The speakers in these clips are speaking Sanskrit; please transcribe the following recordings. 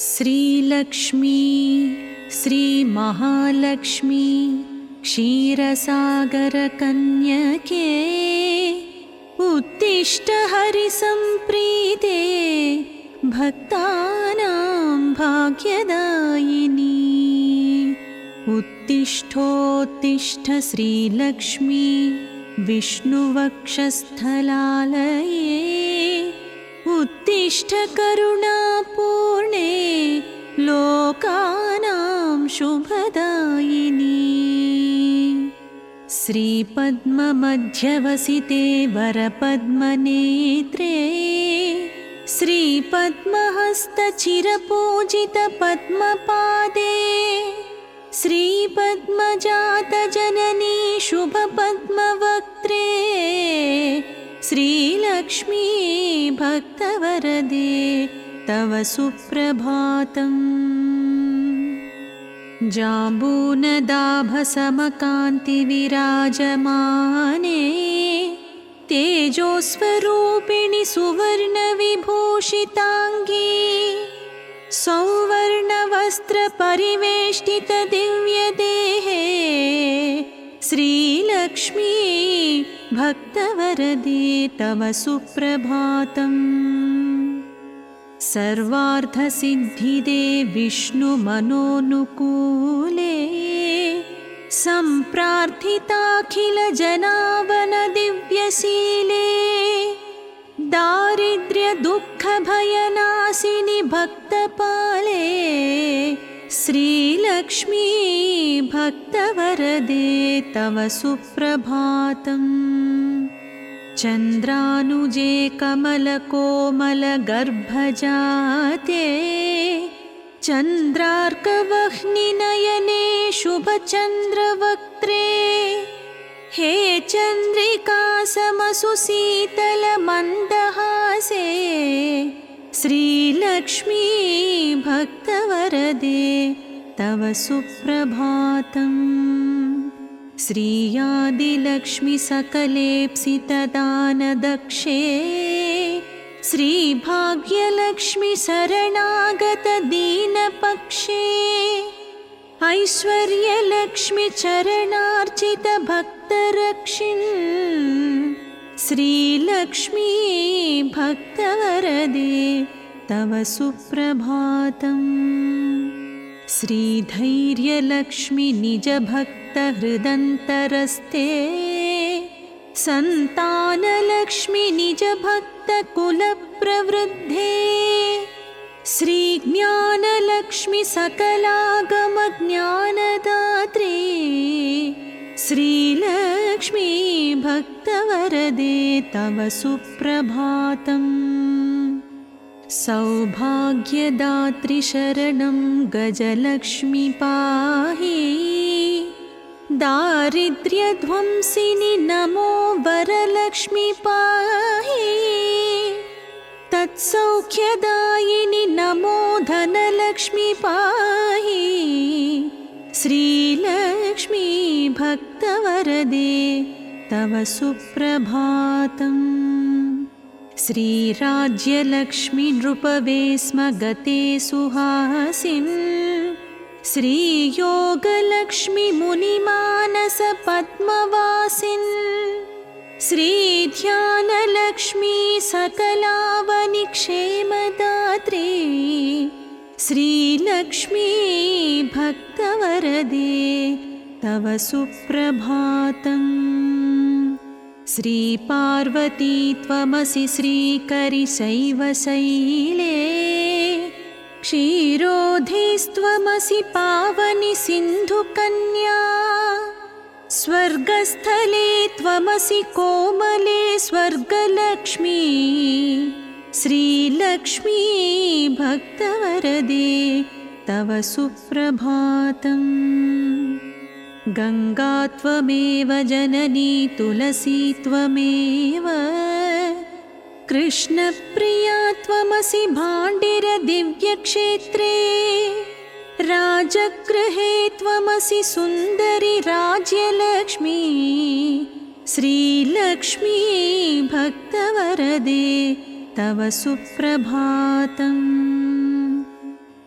श्रीलक्ष्मी श्रीमहालक्ष्मी क्षीरसागरकन्यके उत्तिष्ठ हरिसंप्रीते भक्तानां भाग्यदायिनी। उत्तिष्ठोत्तिष्ठ श्रीलक्ष्मी विष्णुवक्षस्थलालये उत्तिष्ठ करुणापूर्णे लोकानां शुभदायिनी। श्रीपद्ममध्यवसिते वरपद्मनेत्रे श्रीपद्महस्तचिरपूजितपद्मपादे श्रीपद्मजातजननी शुभपद्मवक्त्रे श्रीलक्ष्मी भक्तवरदे तव सुप्रभातम्। जाम्बूनदाभसमकान्तिविराजमाने तेजोस्वरूपिणि सुवर्णविभूषिताङ्गी सौवर्णवस्त्रपरिवेष्टितदिव्यदेहे श्रीलक्ष्मी भक्तवरदे तव सुप्रभातम्। सर्वार्थसिद्धिदे विष्णुमनोनुकूले सम्प्रार्थिताखिलजनावनदिव्यशीले दारिद्र्यदुःखभयनाशिनि भक्तपाले श्रीलक्ष्मी भक्तवरदे तव सुप्रभातम्। चन्द्रानुजे कमलकोमलगर्भजाते चन्द्रार्कवह्निनयने शुभचन्द्रवक्त्रे हे चन्द्रिकासमसुशीतलमन्दहासे श्रीलक्ष्मी भक्तवरदे तव सुप्रभातम्। श्रीयादिलक्ष्मी सकलेप्सितदानदक्षे श्रीभाग्यलक्ष्मी शरणागतदीनपक्षे ऐश्वर्यलक्ष्मी चरणार्चितभक्तरक्षिन् श्रीलक्ष्मी भक्तवरदे तव सुप्रभातम्। श्रीधैर्यलक्ष्मी निजभक्तहृदन्तरस्ते सन्तानलक्ष्मी निजभक्तकुलप्रवृद्धे श्रीज्ञानलक्ष्मी सकलागमज्ञानदात्री श्रीलक्ष्मी भक्तवरदे तव सुप्रभातम्। सौभाग्यदात्री शरणं गजलक्ष्मी पाहि दारिद्र्यध्वंसिनि नमो वरलक्ष्मी पाहि तत्सौख्यदायिनि नमो धनलक्ष्मी पाहि श्रीलक्ष्मी भक्तवरदे तव सुप्रभातम्। श्रीराज्यलक्ष्मी नृपवे स्म गते सुहासिन् श्रीयोगलक्ष्मी मुनिमानस पद्मवासिन् श्रीध्यानलक्ष्मी सकलावनिक्षेमदात्री श्रीलक्ष्मी भक्तवरदे तव सुप्रभातम्। श्रीपार्वती त्वमसि श्रीकरिशैवशैले क्षीरोधेस्त्वमसि पावनि सिन्धुकन्या स्वर्गस्थले त्वमसि कोमले स्वर्गलक्ष्मी श्रीलक्ष्मी भक्तवरदे तव सुप्रभातम्। गङ्गा त्वमेव जननी तुलसी त्वमेव कृष्णप्रिया त्वमसि भाण्डिरदिव्यक्षेत्रे राजगृहे त्वमसि सुन्दरि राज्यलक्ष्मी श्रीलक्ष्मी भक्तवरदे तव सुप्रभातम्।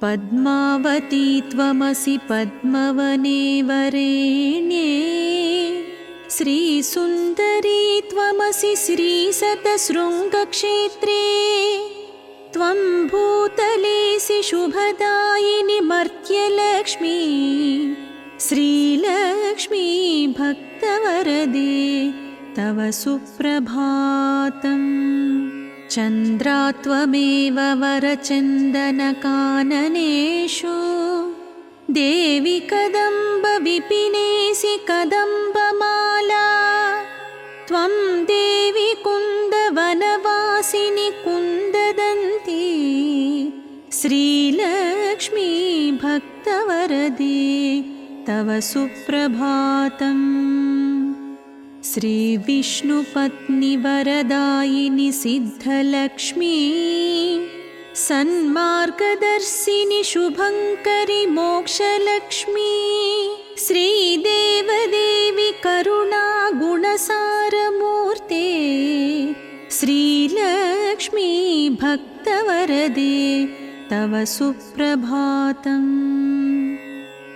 पद्मावती त्वमसि पद्मवने वरेण्ये श्रीसुन्दरी त्वमसि श्रीशतशृङ्गक्षेत्रे त्वं भूतलेऽसि शुभदायिनि मर्त्यलक्ष्मी श्रीलक्ष्मी भक्तवरदे तव सुप्रभातम् चन्द्रा त्वमेव वरचन्दनकाननेषु देवि कदम्बविपिनेऽसि कदम्बमाला त्वं देवि कुन्दवनवासिनि कुन्ददन्ती श्रीलक्ष्मी भक्तवरदे तव सुप्रभातम् श्रीविष्णुपत्नि वरदायिनि सिद्धलक्ष्मी सन्मार्गदर्शिनि शुभङ्करि मोक्षलक्ष्मी श्रीदेवदेवि करुणागुणसारमूर्ते श्रीलक्ष्मी भक्तवरदे तव सुप्रभातम्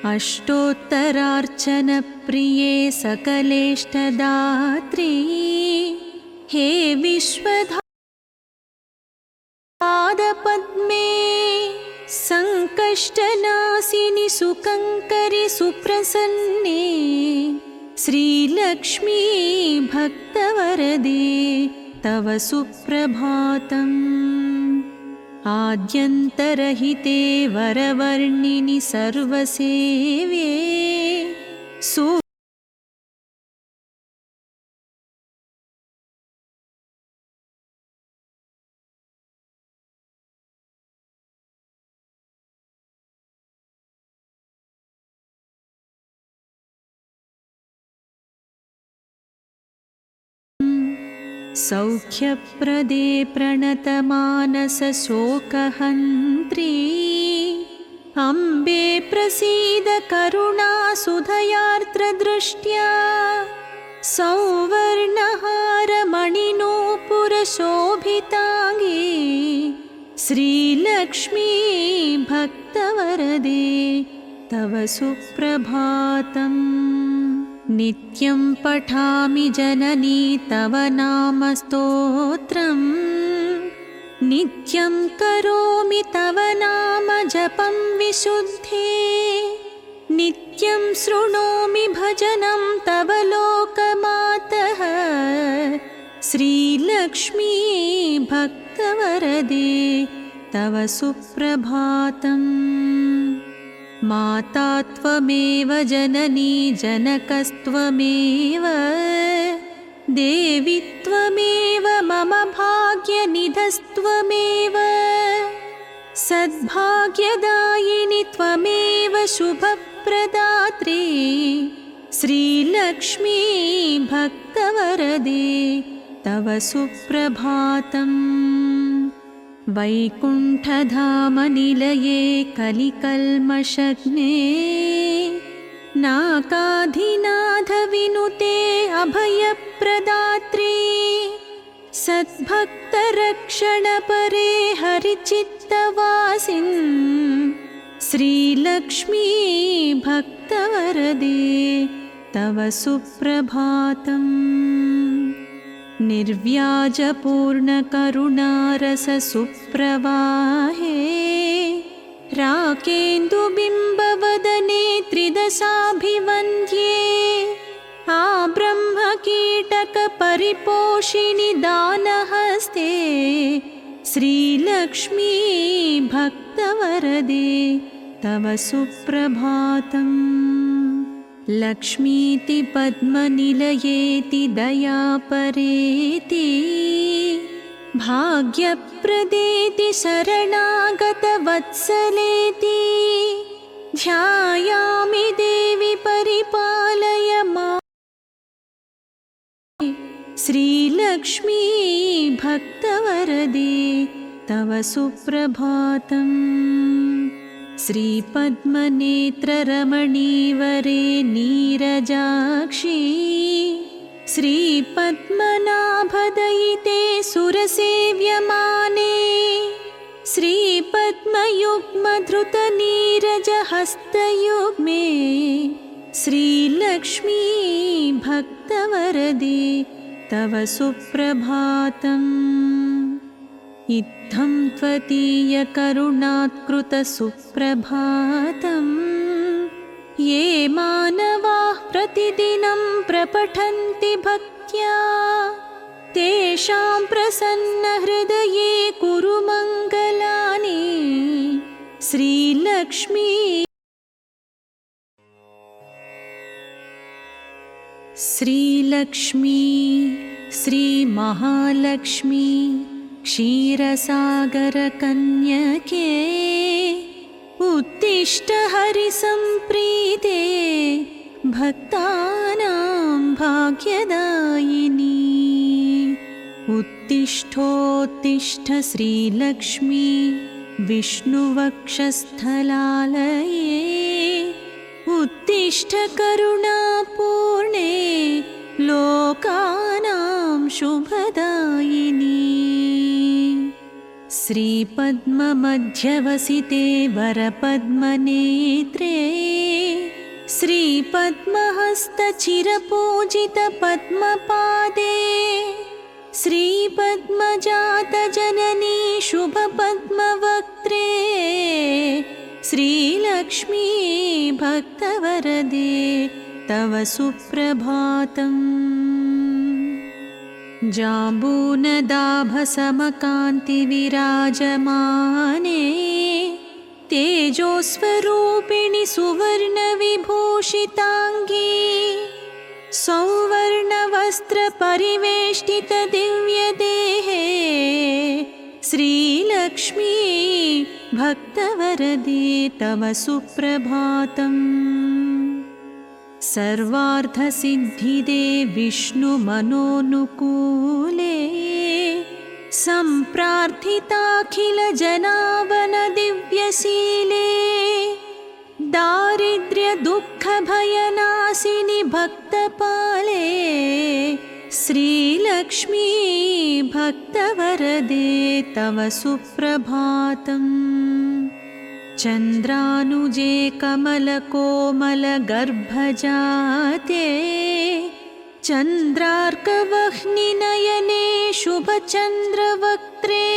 अष्टोत्तरार्चनप्रिये सकलेष्टदात्री हे विश्वपादपद्मे सङ्कष्टनाशिनि सुकङ्करि सुप्रसन्ने श्रीलक्ष्मी भक्तवरदे तव सुप्रभातम् आद्यन्तरहिते वरवर्णिनि सर्वसेव्ये सौख्यप्रदे प्रणतमानसशोकहन्त्री अम्बे प्रसीद करुणासुधयार्द्रदृष्ट्या सौवर्णहारमणिनूपुरशोभिताङ्गी श्रीलक्ष्मी भक्तवरदे तव सुप्रभातम् नित्यं पठामि जननी तव नाम स्तोत्रम् नित्यं करोमि तव नाम जपं विशुद्धे नित्यं शृणोमि भजनं तव लोकमातः श्रीलक्ष्मी भक्तवरदे तव सुप्रभातम् माता त्वमेव जननी जनकस्त्वमेव देवी त्वमेव मम भाग्यनिधस्त्वमेव सद्भाग्यदायिनि त्वमेव शुभप्रदात्री श्रीलक्ष्मी भक्तवरदे तव सुप्रभातम् वैकुण्ठधामनिलये कलिकल्मषग्ने नाकाधिनाथविनुते अभयप्रदात्री सद्भक्तरक्षणपरे हरिचित्तवासिन् श्रीलक्ष्मी भक्तवरदे तव सुप्रभातम् निर्व्याजपूर्णकरुणारससुप्रवाहे राकेन्दुबिम्बवदने त्रिदशाभिवन्द्ये आब्रह्मकीटकपरिपोषिणि दानहस्ते श्रीलक्ष्मी भक्तवरदे तव सुप्रभातम् लक्ष्मीति पद्मनिलयेति दयापरेति भाग्यप्रदेति शरणागतवत्सलेति ध्यायामि देवि परिपालय मां श्रीलक्ष्मी भक्तवरदे तव सुप्रभातम् श्रीपद्मनेत्ररमणीवरे नीरजाक्षी श्रीपद्मनाभदयिते सुरसेव्यमाने श्रीपद्मयुग्मधृतनीरजहस्तयुग्मे श्रीलक्ष्मी भक्तवरदे तव सुप्रभातम्। इत्थं त्वदीयकरुणात्कृतसुप्रभातम् ये मानवाः प्रतिदिनं प्रपठन्ति भक्त्या तेषां प्रसन्नहृदये कुरु मङ्गलानि। श्रीलक्ष्मी श्रीलक्ष्मी श्रीमहालक्ष्मी क्षीरसागरकन्यके उत्तिष्ठ हरिसम्प्रीते भक्तानां भाग्यदायिनी। उत्तिष्ठोत्तिष्ठ श्रीलक्ष्मी विष्णुवक्षस्थलालये उत्तिष्ठ करुणापूर्णे लोकानां शुभदायिनी। श्रीपद्ममध्यवसिते वरपद्मनेत्रे श्रीपद्महस्तचिरपूजितपद्मपादे श्रीपद्मजातजननी शुभपद्मवक्त्रे श्रीलक्ष्मी भक्तवरदे तव सुप्रभातम्। जाम्बूनदाभसमकान्तिविराजमाने तेजोस्वरूपिणि सुवर्णविभूषिताङ्गी सौवर्णवस्त्रपरिवेष्टितदिव्यदेहे श्रीलक्ष्मी भक्तवरदे तव सुप्रभातम्। सर्वार्थसिद्धिदे विष्णुमनोनुकूले सम्प्रार्थिताखिलजनावनदिव्यशीले दारिद्र्यदुःखभयनाशिनि भक्तपाले श्रीलक्ष्मी भक्तवरदे तव सुप्रभातम्। चन्द्रानुजे कमलकोमलगर्भजाते चन्द्रार्कवह्निनयने शुभचन्द्रवक्त्रे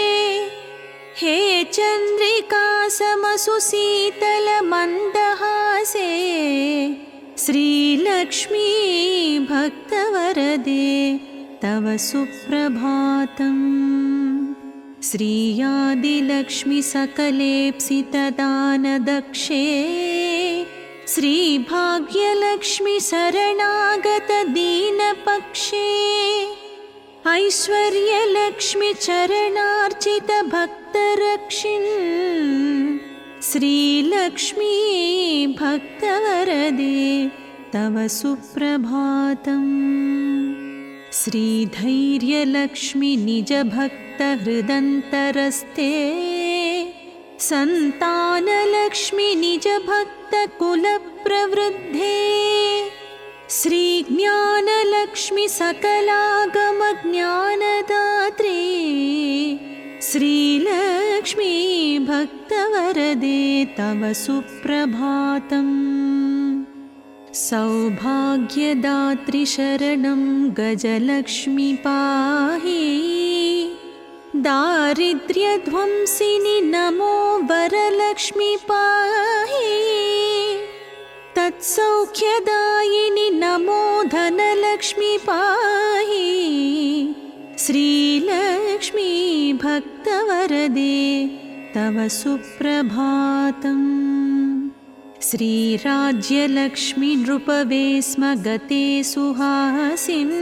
हे चन्द्रिकासमसुशीतलमन्दहासे श्रीलक्ष्मी भक्तवरदे तव सुप्रभातम्। श्रीयादिलक्ष्मी सकलेप्सितदानदक्षे श्रीभाग्यलक्ष्मी शरणागतदीनपक्षे ऐश्वर्यलक्ष्मी चरणार्चितभक्तरक्षिन् श्रीलक्ष्मी भक्तवरदे तव सुप्रभातम्। श्रीधैर्यलक्ष्मी निजभक्तहृदन्तरस्ते सन्तानलक्ष्मी निजभक्तकुलप्रवृद्धे श्रीज्ञानलक्ष्मी सकलागमज्ञानदात्रे श्रीलक्ष्मी भक्तवरदे तव सुप्रभातम्। सौभाग्यदात्रि शरणं गजलक्ष्मी पाहि दारिद्र्यध्वंसिनि नमो वरलक्ष्मी पाहि तत्सौख्यदायिनि नमो धनलक्ष्मी पाहि श्रीलक्ष्मी भक्तवरदे तव सुप्रभातम्। श्रीराज्यलक्ष्मी नृपवे स्म गते सुहासिन्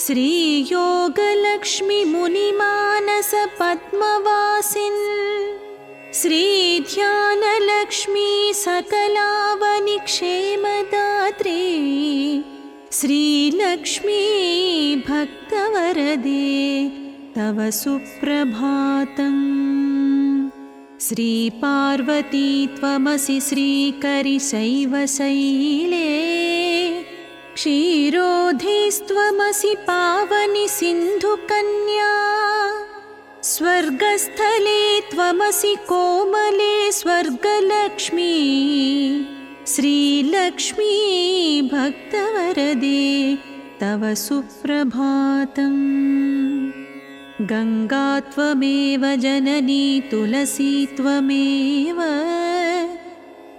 श्रीयोगलक्ष्मी मुनिमानस पद्मवासिन् श्रीध्यानलक्ष्मी सकलावनिक्षेमदात्री श्रीलक्ष्मी भक्तवरदे तव सुप्रभातम्। श्रीपार्वती त्वमसि श्रीकरिशैवशैले क्षीरोधेस्त्वमसि पावनि सिन्धुकन्या स्वर्गस्थले त्वमसि कोमले स्वर्गलक्ष्मी श्रीलक्ष्मी भक्तवरदे तव सुप्रभातम्। गङ्गा त्वमेव जननी तुलसी त्वमेव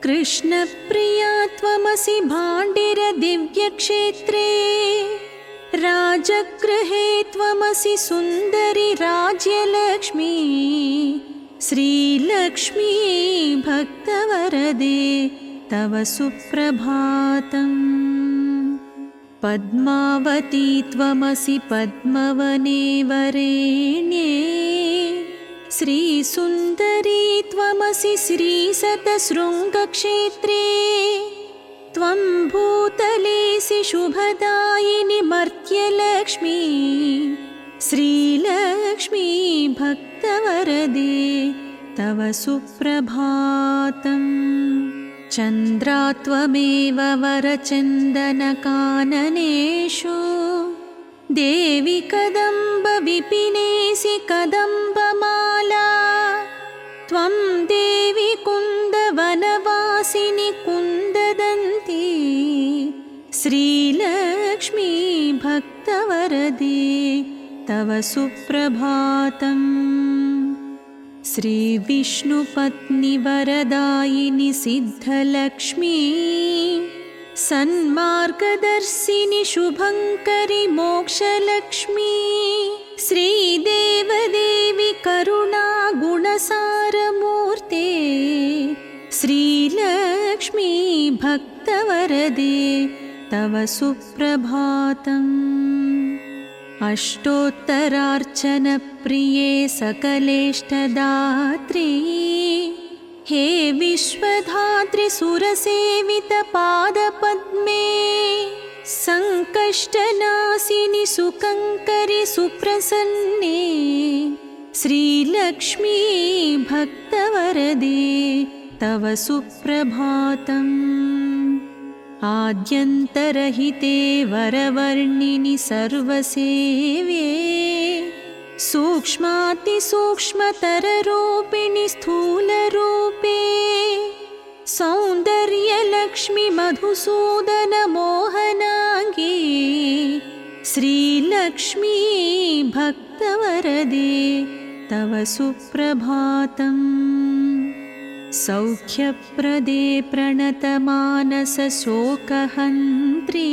कृष्णप्रिया त्वमसि भाण्डिरदिव्यक्षेत्रे राजगृहे त्वमसि सुन्दरि राज्यलक्ष्मी श्रीलक्ष्मी भक्तवरदे तव सुप्रभातम्। पद्मावती त्वमसि पद्मवने वरेण्ये श्रीसुन्दरी त्वमसि श्रीशतशृङ्गक्षेत्रे त्वं भूतलेसि शुभदायिनि मर्त्यलक्ष्मी श्रीलक्ष्मी भक्तवरदे तव सुप्रभातम्। चन्द्रा त्वमेव वरचन्दनकाननेषु देवि कदम्बविपिनेसि कदम्बमाला त्वं देवि कुन्दवनवासिनि कुन्ददन्ती श्रीलक्ष्मी भक्तवरदे तव सुप्रभातम्। श्रीविष्णुपत्नि वरदायिनि सिद्धलक्ष्मी सन्मार्गदर्शिनि शुभङ्करि मोक्षलक्ष्मी श्रीदेवदेवि करुणागुणसारमूर्ते श्रीलक्ष्मी भक्तवरदे तव सुप्रभातम्। अष्टोत्तरार्चनप्रिये सकलेष्टदात्री हे विश्वधात्रि सुरसेवितपादपद्मे सङ्कष्टनाशिनि सुकङ्करि सुप्रसन्ने श्रीलक्ष्मी भक्तवरदे तव सुप्रभातम्। आद्यन्तरहिते वरवर्णिनि सर्वसेव्ये सूक्ष्मातिसूक्ष्मतररूपिणि स्थूलरूपे सौन्दर्यलक्ष्मि मधुसूदनमोहनाङ्गी श्रीलक्ष्मी भक्तवरदे तव सुप्रभातम्। सौख्यप्रदे प्रणतमानसशोकहन्त्री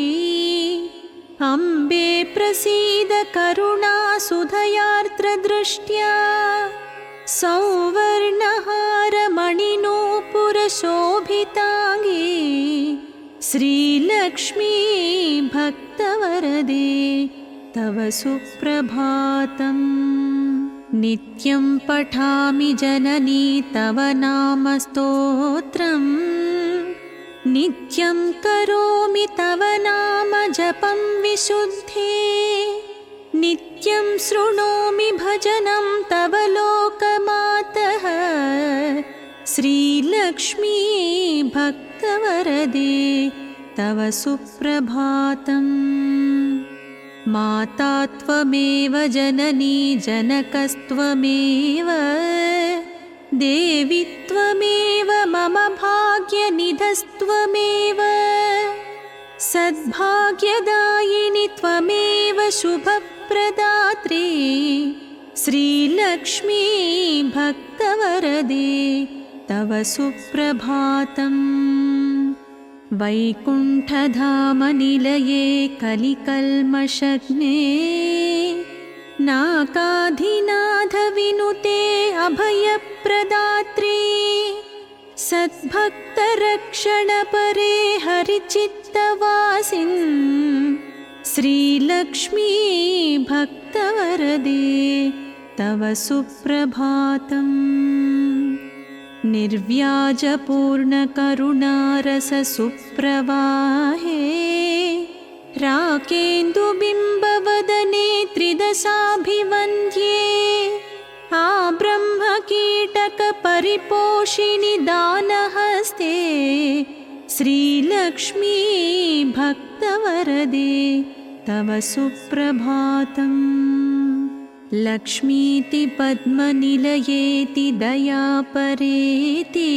अम्बे प्रसीद करुणासुधयार्द्रदृष्ट्या सौवर्णहारमणिनूपुरशोभिताङ्गी श्रीलक्ष्मी भक्तवरदे तव सुप्रभातम्। नित्यं पठामि जननी तव नाम स्तोत्रम् नित्यं करोमि तव नाम जपं विशुद्धे नित्यं शृणोमि भजनं तव लोकमातः श्रीलक्ष्मी भक्तवरदे तव सुप्रभातम्। माता त्वमेव जननी जनकस्त्वमेव देवी त्वमेव मम भाग्यनिधस्त्वमेव सद्भाग्यदायिनि त्वमेव शुभप्रदात्री श्रीलक्ष्मी भक्तवरदे तव सुप्रभातम्। वैकुण्ठधामनिलये कलिकल्मषग्ने नाकाधिनाथविनुते अभयप्रदात्री सद्भक्तरक्षणपरे हरिचित्तवासिन् श्रीलक्ष्मी भक्तवरदे तव सुप्रभातम्। निर्व्याजपूर्णकरुणारससुप्रवाहे राकेन्दुबिम्बवदने त्रिदशाभिवन्द्ये आब्रह्मकीटकपरिपोषिणि दानहस्ते श्रीलक्ष्मी भक्तवरदे तव सुप्रभातम्। लक्ष्मीति पद्मनिलयेति दयापरेति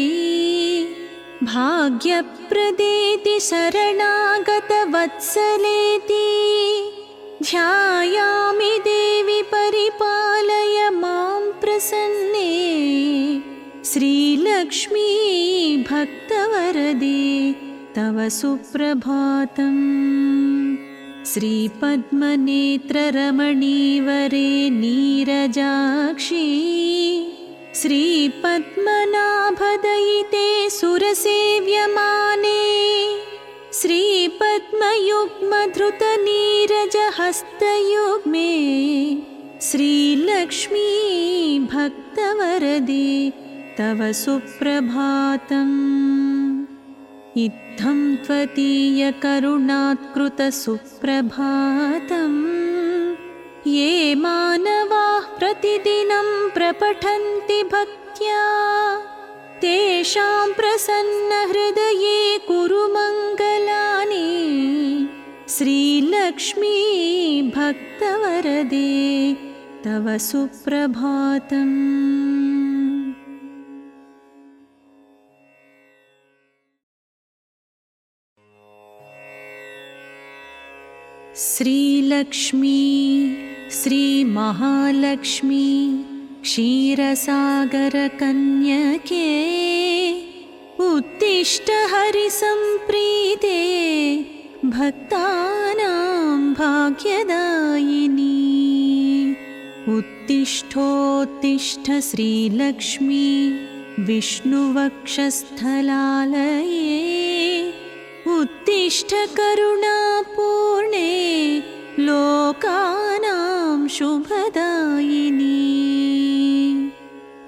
भाग्यप्रदेति शरणागतवत्सलेति ध्यायामि देवि परिपालय मां प्रसन्ने श्रीलक्ष्मी भक्तवरदे तव सुप्रभातम्। श्रीपद्मनेत्ररमणीवरे नीरजाक्षी श्रीपद्मनाभदयिते सुरसेव्यमाने श्रीपद्मयुग्मधृतनीरजहस्तयुग्मे श्रीलक्ष्मी भक्तवरदे तव सुप्रभातम्। इत्थं त्वदीयकरुणात्कृतसुप्रभातं ये मानवाः प्रतिदिनं प्रपठन्ति भक्त्या तेषां प्रसन्नहृदये कुरु मङ्गलानि श्रीलक्ष्मी भक्तवरदे तव सुप्रभातम्। श्रीलक्ष्मी श्रीमहालक्ष्मी क्षीरसागरकन्यके उत्तिष्ठ हरिसम्प्रीते भक्तानां भाग्यदायिनी। उत्तिष्ठोत्तिष्ठ श्रीलक्ष्मी विष्णुवक्षस्थलालये उत्तिष्ठ करुणापूर्णे लोकानां शुभदायिनी।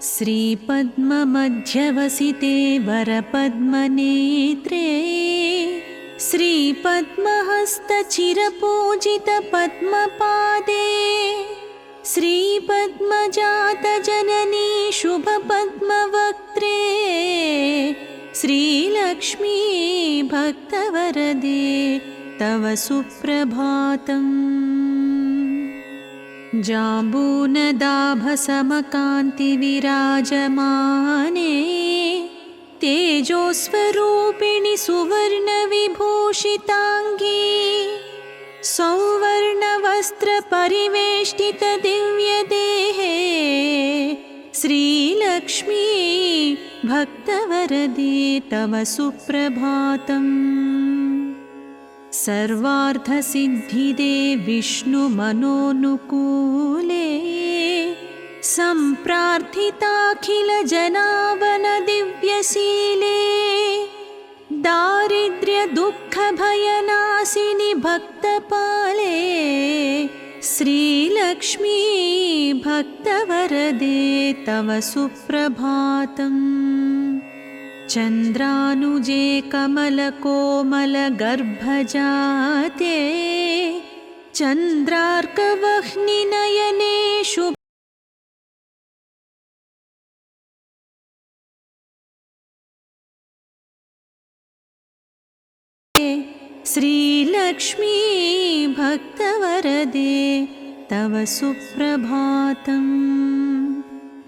श्रीपद्ममध्यवसिते वरपद्मनेत्रे श्रीपद्महस्तचिरपूजितपद्मपादे श्रीपद्मजातजननी शुभपद्मवक्त्रे श्रीलक्ष्मी भक्तवरदे तव सुप्रभातम्। जाम्बूनदाभसमकान्तिविराजमाने तेजोस्वरूपिणि सुवर्णविभूषिताङ्गी सौवर्णवस्त्रपरिवेष्टितदिव्यदेहे श्रीलक्ष्मी भक्तवरदे तव सुप्रभातम्। सर्वार्थसिद्धिदे विष्णुमनोनुकूले सम्प्रार्थिताखिलजनावनदिव्यशीले दारिद्र्यदुःखभयनाशिनि भक्तपाले श्रीलक्ष्मी भक्तवरदे तव सुप्रभातम्। चन्द्रानुजे कमलकोमलगर्भजाते चन्द्रार्कवह्निनयने शुभ श्रीलक्ष्मी भक्तवरदे तव सुप्रभातम्।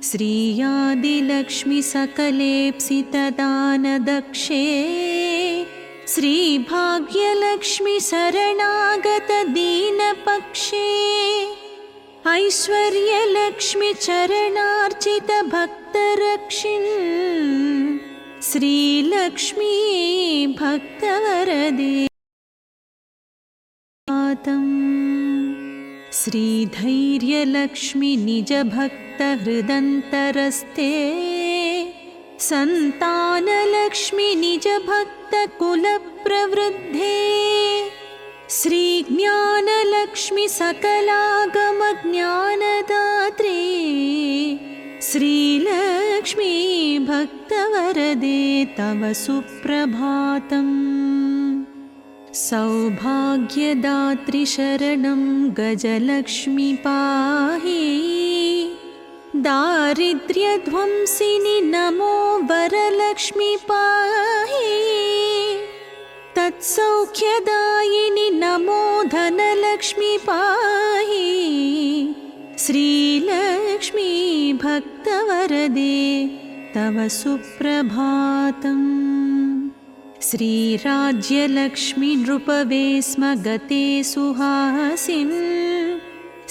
श्रीयादिलक्ष्मी सकलेप्सितदानदक्षे श्रीभाग्यलक्ष्मी शरणागतदीनपक्षे ऐश्वर्यलक्ष्मी चरणार्चितभक्तरक्षिन् श्रीलक्ष्मी भक्तवरदे श्रीधैर्यलक्ष्मी निजभक्तहृदन्तरस्ते सन्तानलक्ष्मी निजभक्तकुलप्रवृद्धे श्रीज्ञानलक्ष्मी सकलागमज्ञानदात्री श्रीलक्ष्मी भक्तवरदे तव सुप्रभातम्। सौभाग्यदात्री शरणं गजलक्ष्मी पाहि दारिद्र्यध्वंसिनि नमो वरलक्ष्मी पाहि तत्सौख्यदायिनि नमो धनलक्ष्मी पाहि श्रीलक्ष्मी भक्तवरदे तव सुप्रभातम्। श्रीराज्यलक्ष्मी नृपवे स्म गते सुहासिन्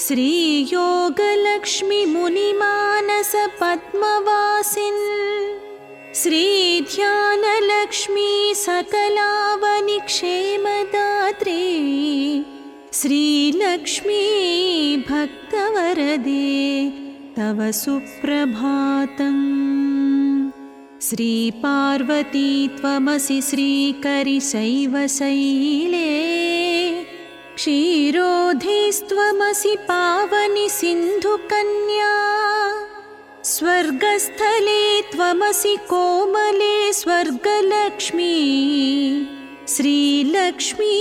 श्रीयोगलक्ष्मी मुनिमानस पद्मवासिन् श्रीध्यानलक्ष्मी सकलावनिक्षेमदात्री श्रीलक्ष्मी भक्तवरदे तव सुप्रभातम्। श्रीपार्वती त्वमसि श्रीकरिशैवशैले क्षीरोधेस्त्वमसि पावनि सिन्धुकन्या स्वर्गस्थले त्वमसि कोमले स्वर्गलक्ष्मी श्रीलक्ष्मी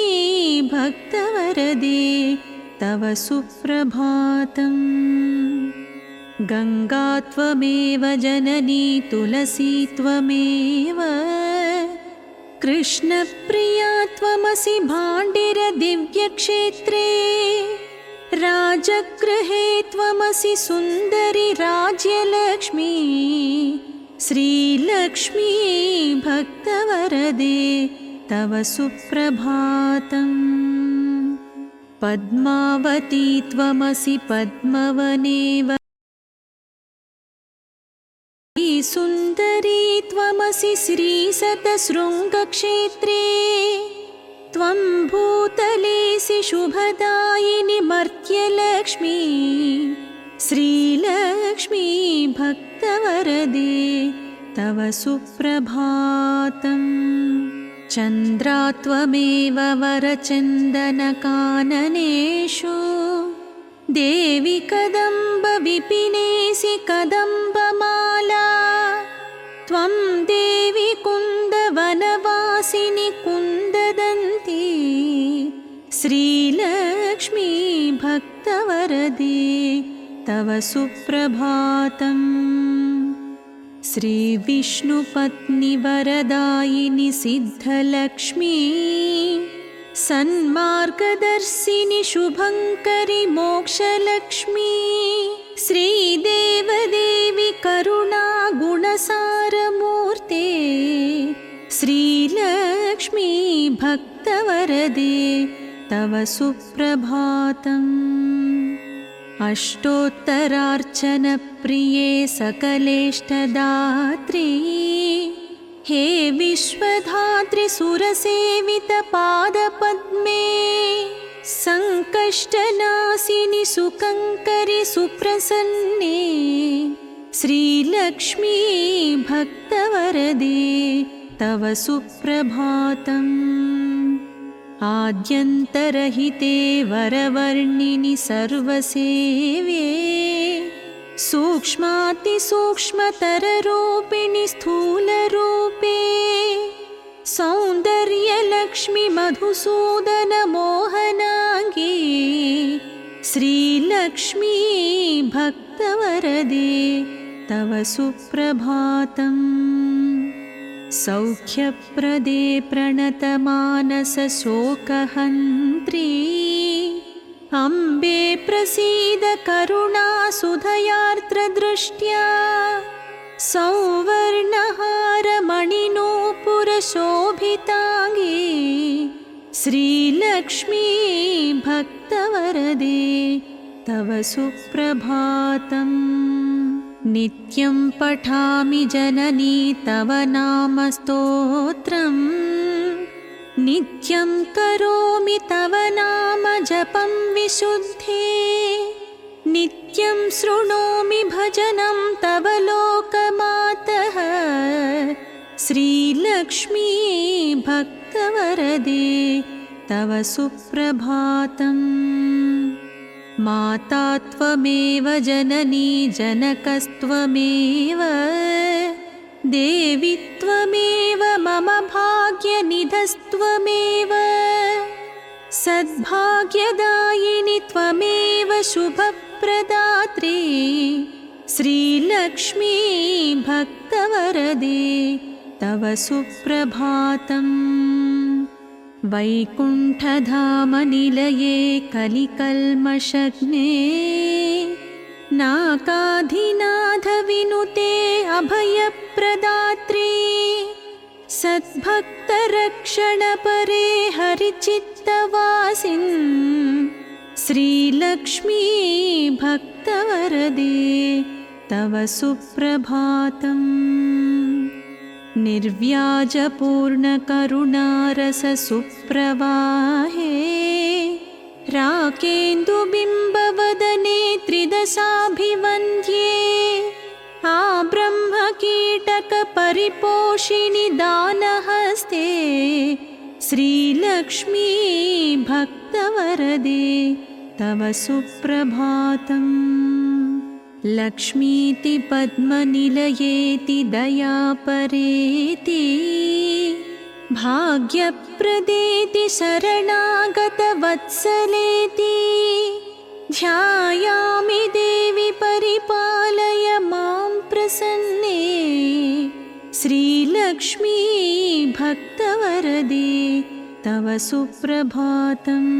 भक्तवरदे तव सुप्रभातम्। गंगा त्वमेव जननी तुलसी त्वमेव कृष्णप्रिया त्वमसि भाण्डिर दिव्यक्षेत्रे राजगृहे त्वमसि सुन्दरि राज्यलक्ष्मी श्रीलक्ष्मी भक्तवरदे तव सुप्रभातम्। पद्मावती त्वमसि पद्मवनेव सुन्दरी त्वमसि श्रीशतशृङ्गक्षेत्रे त्वं भूतलेसि शुभदायिनि मर्त्यलक्ष्मी श्रीलक्ष्मी भक्तवरदे तव सुप्रभातम्। चन्द्रा त्वमेव वरचन्दनकाननेषु देवी कदम्ब विपिनेसि कदम्बमाला त्वं देवी कुन्दवनवासिनि कुन्ददन्ती श्रीलक्ष्मी भक्तवरदे तव सुप्रभातम्। श्रीविष्णुपत्नि वरदायिनि सिद्धलक्ष्मी सन्मार्गदर्शिनि शुभङ्करि मोक्षलक्ष्मी श्रीदेवदेवी करुणा गुणसारमूर्ते श्रीलक्ष्मी भक्तवरदे तव सुप्रभातम्। अष्टोत्तरार्चनप्रिये सकलेष्टदात्री हे विश्वधात्री सुरसेवितपादपद्मे सङ्कष्टनाशिनि सुकङ्करि सुप्रसन्ने श्रीलक्ष्मी भक्तवरदे तव सुप्रभातम्। आद्यन्तरहिते वरवर्णिनि सर्वसेव्ये सूक्ष्मातिसूक्ष्मतररूपिणि स्थूलरूपे सौन्दर्यलक्ष्मि मधुसूदन मोहनाङ्गी श्रीलक्ष्मी भक्तवरदे तव सुप्रभातम्। सौख्यप्रदे प्रणतमानसशोकहन्त्री अम्बे प्रसीद करुणासुधयार्द्रदृष्ट्या सौवर्णहारमणिनूपुरशोभिताङ्गी श्रीलक्ष्मी भक्तवरदे तव सुप्रभातम्। नित्यं पठामि जननी तव नाम स्तोत्रम् नित्यं करोमि तव नाम जपं विशुद्धे नित्यं शृणोमि भजनं तव लोकमातः श्रीलक्ष्मी भक्तवरदे तव सुप्रभातम्। माता त्वमेव जननी जनकस्त्वमेव देवी त्वमेव मम भाग्यनिधस्त्वमेव सद्भाग्यदायिनि त्वमेव शुभप्रदात्री श्रीलक्ष्मी भक्तवरदे तव सुप्रभातम्। वैकुण्ठधामनिलये कलिकल्मषग्ने नाकाधिनाथविनुते अभयप्रदात्री सद्भक्तरक्षणपरे हरिचित्तवासिन् श्रीलक्ष्मी भक्तवरदे तव सुप्रभातम्। निर्व्याजपूर्णकरुणारससुप्रवाहे राकेन्दुबिम्बवदने त्रिदशाभिवन्द्ये आब्रह्मकीटकपरिपोषिणि दानहस्ते श्रीलक्ष्मी भक्तवरदे तव सुप्रभातम्। लक्ष्मीति पद्मनिलयेति दयापरेति भाग्यप्रदेति शरणागतवत्सलेति ध्यायामि देवि परिपालय मां प्रसन्ने श्रीलक्ष्मी भक्तवरदे तव सुप्रभातम्।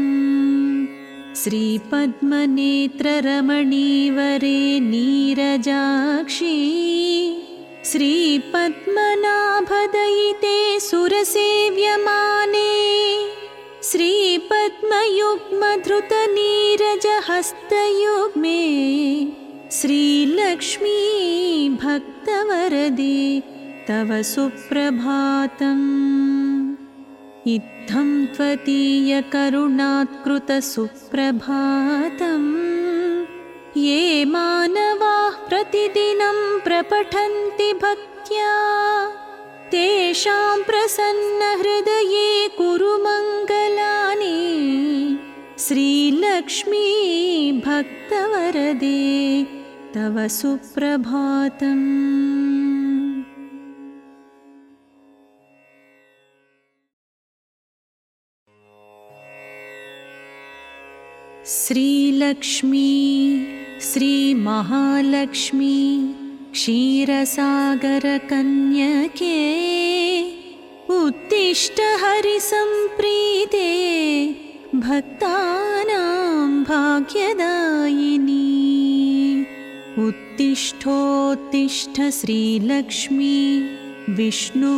श्रीपद्मनेत्ररमणीवरे नीरजाक्षी श्रीपद्मनाभदयिते सुरसेव्यमाने श्रीपद्मयुग्मधृतनीरजहस्तयुग्मे श्रीलक्ष्मी भक्तवरदे तव सुप्रभातम्। इत्थं त्वदीयकरुणात्कृतसुप्रभातम् ये मानवाः प्रतिदिनं प्रपठन्ति भक्त्या तेषां प्रसन्नहृदये कुरु मङ्गलानि श्रीलक्ष्मी भक्तवरदे तव सुप्रभातम्। श्रीलक्ष्मी श्रीमहालक्ष्मी क्षीरसागरकन्यके उत्तिष्ठ हरिसम्प्रीते भक्तानां भाग्यदायिनी। उत्तिष्ठोत्तिष्ठ श्रीलक्ष्मी विष्णुवक्षस्थलालये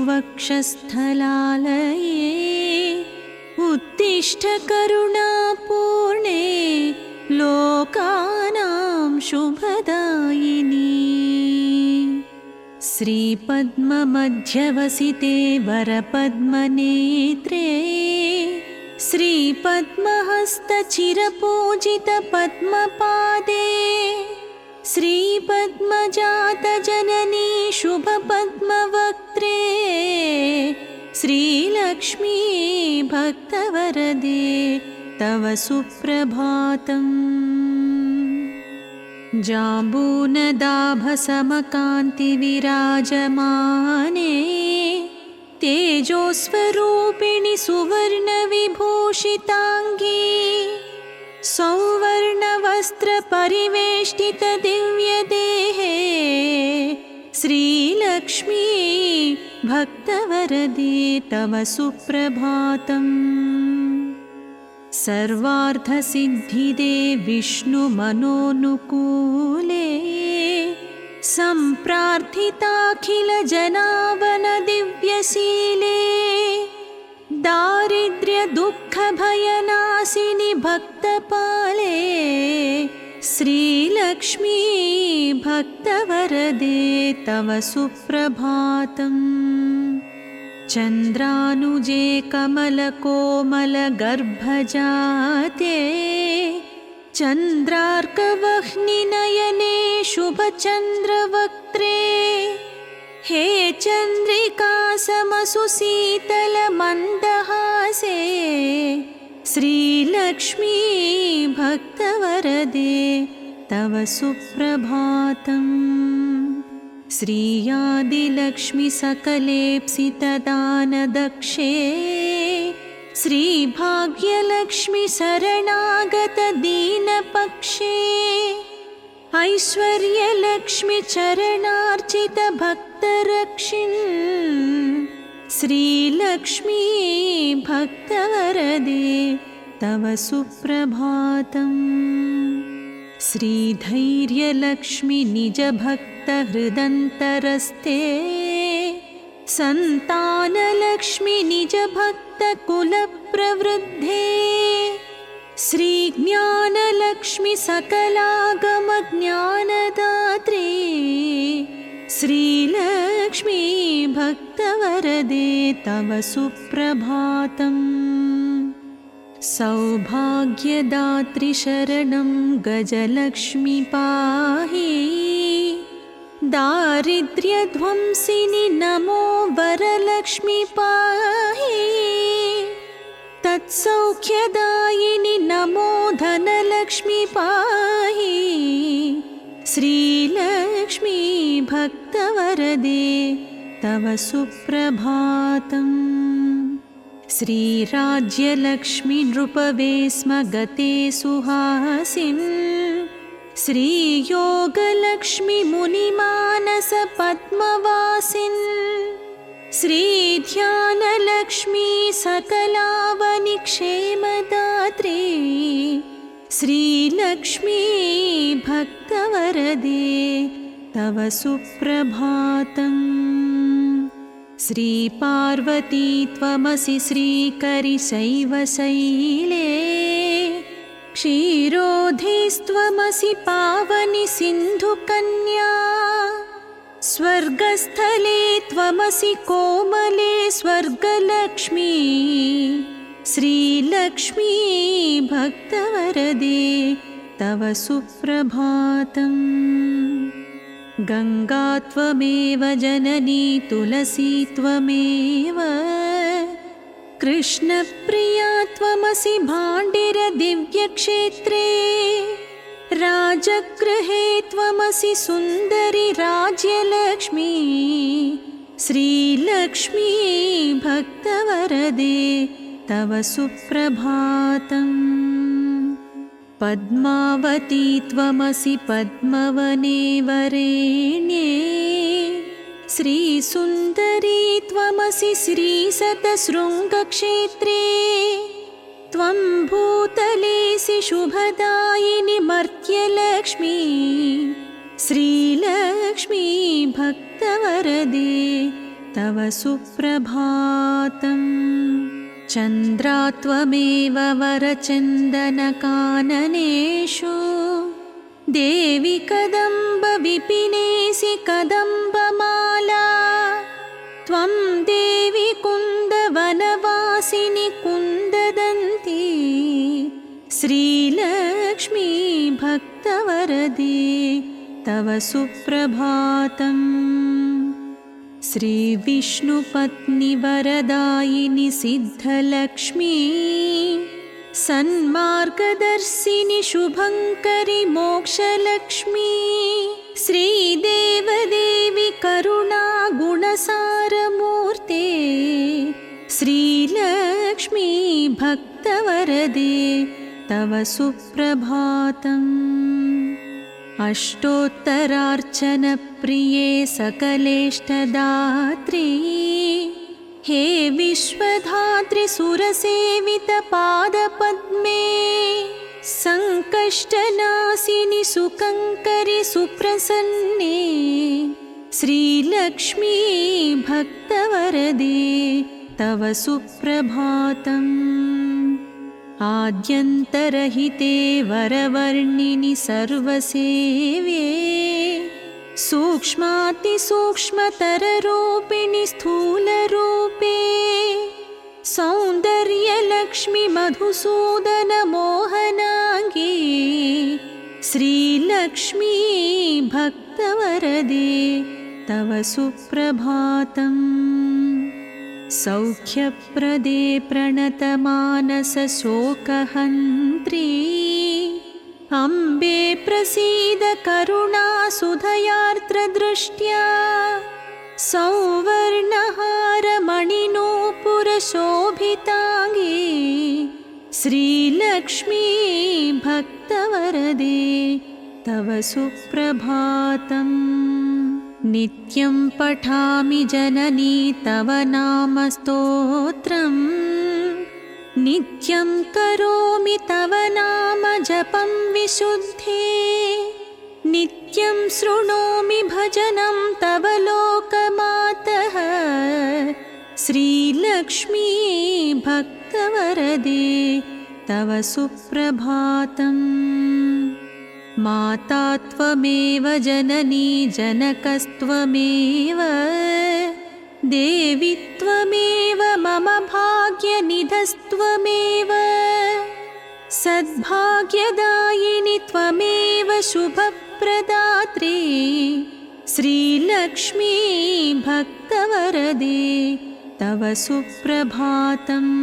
उत्तिष्ठ करुणापूर्णे लोकानां शुभदायिनी। श्रीपद्ममध्यवसिते वरपद्मनेत्रे श्रीपद्महस्तचिरपूजितपद्मपादे श्रीपद्मजातजननी शुभपद्मवक्त्रे श्रीलक्ष्मी भक्तवरदे तव सुप्रभातम्। जाम्बूनदाभसमकान्तिविराजमाने तेजोस्वरूपिणि सुवर्णविभूषिताङ्गी सौवर्णवस्त्रपरिवेष्टितदिव्यदेहे श्रीलक्ष्मी भक्तवरदे तव सुप्रभातम्। सर्वार्थसिद्धिदे विष्णुमनोनुकूले सम्प्रार्थिताखिलजनावनदिव्यशीले दारिद्र्यदुःखभयनाशिनि भक्तपाले श्रीलक्ष्मी भक्तवरदे तव सुप्रभातम्। चन्द्रानुजे कमलकोमलगर्भजाते चन्द्रार्कवह्निनयने शुभचन्द्रवक्त्रे हे चन्द्रिकासमसुशीतलमन्दहासे श्रीलक्ष्मी भक्तवरदे तव सुप्रभातम्। श्रीयादिलक्ष्मी सकलेप्सितदानदक्षे श्रीभाग्यलक्ष्मी शरणागतदीनपक्षे ऐश्वर्यलक्ष्मी चरणार्चितभक्तरक्षिन् श्रीलक्ष्मी भक्तवरदे तव सुप्रभातम्। श्रीधैर्यलक्ष्मि निजभक्तहृदन्तरस्ते सन्तानलक्ष्मि निजभक्तकुलप्रवृद्धे श्रीज्ञानलक्ष्मि सकलागमज्ञानदात्रे श्रीलक्ष्मी भक्तवरदे तव सुप्रभातम्। सौभाग्यदात्रि शरणं गजलक्ष्मि पाहि दारिद्र्यध्वंसिनि नमो वरलक्ष्मि पाहि तत्सौख्यदायिनि नमो धनलक्ष्मि पाहि श्रीलक्ष्मी भक्तवरदे तव सुप्रभातम्। श्रीराज्यलक्ष्मि नृपवे स्म गते सुहासिन् श्रीयोगलक्ष्मि मुनिमानस पद्मवासिन् श्रीध्यानलक्ष्मी सकलावनिक्षेमदात्रे श्रीलक्ष्मी भक्तवरदे तव सुप्रभातम्। श्रीपार्वती त्वमसि श्रीकरिशैवशैले क्षीरोधिस्त्वमसि पावनि सिन्धुकन्या स्वर्गस्थले त्वमसि कोमले स्वर्गलक्ष्मी श्रीलक्ष्मी भक्तवरदे तव सुप्रभातम्। गङ्गा त्वमेव जननी तुलसी त्वमेव कृष्णप्रिया त्वमसि भाण्डिरदिव्यक्षेत्रे राजगृहे त्वमसि सुन्दरि राज्यलक्ष्मी श्रीलक्ष्मी भक्तवरदे तव सुप्रभातम्। पद्मावती त्वमसि पद्मवने वरेण्ये श्रीसुन्दरी त्वमसि श्रीशतशृङ्गक्षेत्रे त्वं भूतलेसि शुभदायिनि मर्त्यलक्ष्मी श्रीलक्ष्मी भक्तवरदे तव सुप्रभातम्। चन्द्रा त्वमेव वरचन्दनकाननेषु देवि कदम्बविपिनेसि कदम्बमाला त्वं देवि कुन्दवनवासिनि कुन्ददन्ती श्रीलक्ष्मी भक्तवरदे तव सुप्रभातम्। श्रीविष्णुपत्नि वरदायिनि सिद्धलक्ष्मी सन्मार्गदर्शिनि शुभङ्करि मोक्षलक्ष्मी श्रीदेवदेवि करुणा गुणसारमूर्ते श्रीलक्ष्मी भक्तवरदे तव सुप्रभातम्। अष्टोत्तरार्चनप्रिये सकलेष्टदात्री हे विश्वधात्रि सुरसेवितपादपद्मे सङ्कष्टनाशिनि सुकङ्करि सुप्रसन्ने श्रीलक्ष्मी भक्तवरदे तव सुप्रभातम्। आद्यन्तरहिते वरवर्णिनि सर्वसेव्ये सूक्ष्मातिसूक्ष्मतररूपिणि स्थूलरूपे सौन्दर्यलक्ष्मि मधुसूदन मोहनाङ्गी श्रीलक्ष्मी भक्तवरदे तव सुप्रभातम्। सौख्यप्रदे प्रणतमानसशोकहन्त्री अम्बे प्रसीद करुणासुधयार्द्रदृष्ट्या सौवर्णहारमणिनूपुरशोभिताङ्गी श्रीलक्ष्मी भक्तवरदे तव सुप्रभातम्। नित्यं पठामि जननी तव नामस्तोत्रम् नित्यं करोमि तव नाम जपं विशुद्धे नित्यं शृणोमि भजनं तव लोकमातः श्रीलक्ष्मी भक्तवरदे तव सुप्रभातम् माता त्वमेव जननी जनकस्त्वमेव देवी त्वमेव मम भाग्यनिधस्त्वमेव सद्भाग्यदायिनि त्वमेव शुभप्रदात्री श्रीलक्ष्मी भक्तवरदे तव सुप्रभातम्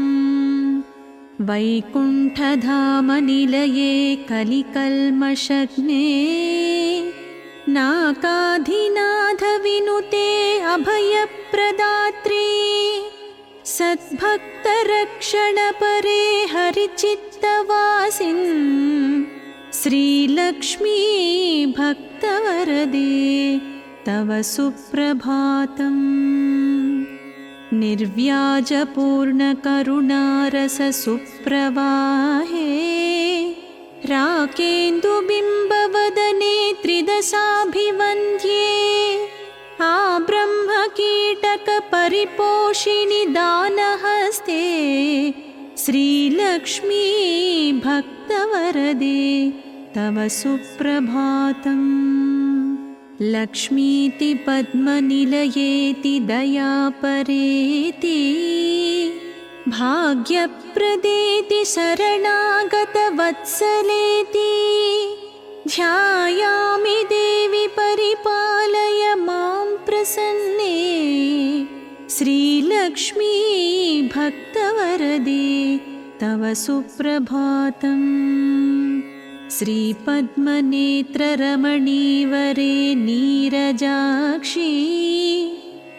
वैकुण्ठधामनिलये कलिकल्मषग्ने नाकाधिनाथविनुते अभयप्रदात्री सद्भक्तरक्षणपरे हरिचित्तवासिन् श्रीलक्ष्मी भक्तवरदे तव सुप्रभातम् निर्व्याजपूर्णकरुणारससुप्रवाहे राकेन्दुबिम्बवदने त्रिदशाभिवन्द्ये आब्रह्मकीटकपरिपोषिणि दानहस्ते श्रीलक्ष्मी भक्तवरदे तव सुप्रभातम् लक्ष्मीति पद्मनिलयेति दयापरेति भाग्यप्रदेति शरणागतवत्सलेति ध्यायामि देवि परिपालय मां प्रसन्ने श्रीलक्ष्मी भक्तवरदे तव सुप्रभातम् श्रीपद्मनेत्ररमणीवरे नीरजाक्षी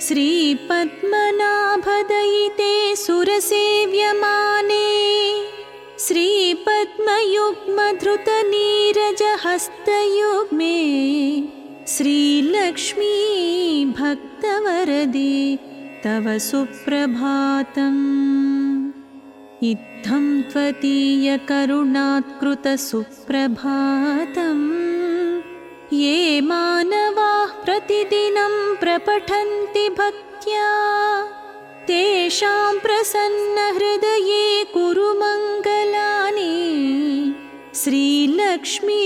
श्रीपद्मनाभदयिते सुरसेव्यमाने श्रीपद्मयुग्मधृतनीरजहस्तयुग्मे श्रीलक्ष्मी भक्तवरदे तव सुप्रभातम् इत्थं त्वदीयकरुणात्कृतसुप्रभातं ये मानवाः प्रतिदिनं प्रपठन्ति भक्त्या तेषां प्रसन्नहृदये कुरु मङ्गलानि श्रीलक्ष्मी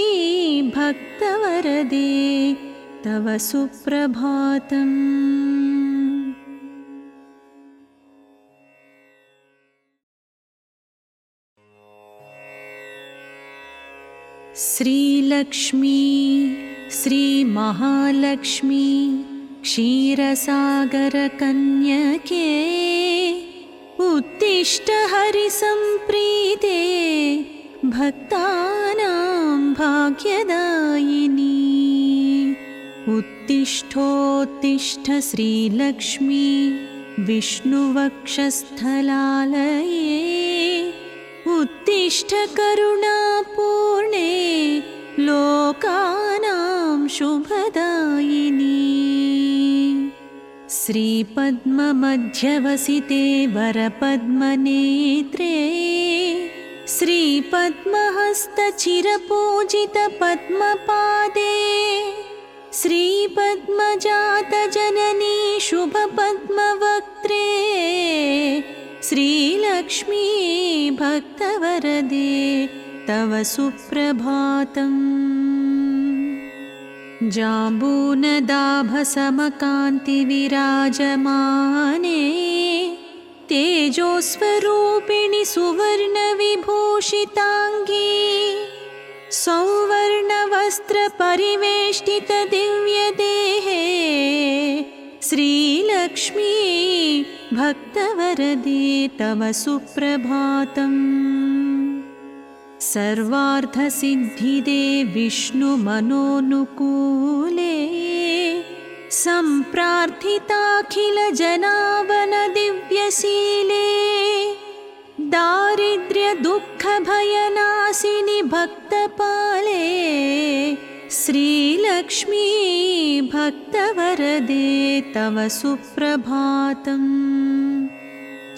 भक्तवरदे तव सुप्रभातम् श्रीलक्ष्मी श्रीमहालक्ष्मी क्षीरसागरकन्यके उत्तिष्ठ हरिसम्प्रीते भक्तानां भाग्यदायिनी उत्तिष्ठोत्तिष्ठ श्रीलक्ष्मी विष्णुवक्षस्थलालये उत्तिष्ठ करुणापूर्णे लोकानां शुभदायिनी श्रीपद्ममध्यवसिते वरपद्मनेत्रे श्रीपद्महस्तचिरपूजितपद्मपादे श्रीपद्मजातजननी शुभपद्मवक्त्रे श्रीलक्ष्मी भक्तवरदे तव सुप्रभातम् जाम्बूनदाभसमकान्तिविराजमाने तेजोस्वरूपिणि सुवर्णविभूषिताङ्गी सौवर्णवस्त्रपरिवेष्टितदिव्यदेहे श्रीलक्ष्मी भक्तवरदे तव सुप्रभातम् सर्वार्थसिद्धिदे विष्णुमनोनुकूले सम्प्रार्थिताखिलजनावनदिव्यशीले दारिद्र्यदुःखभयनाशिनि भक्तपाले श्रीलक्ष्मी भक्तवरदे तव सुप्रभातम्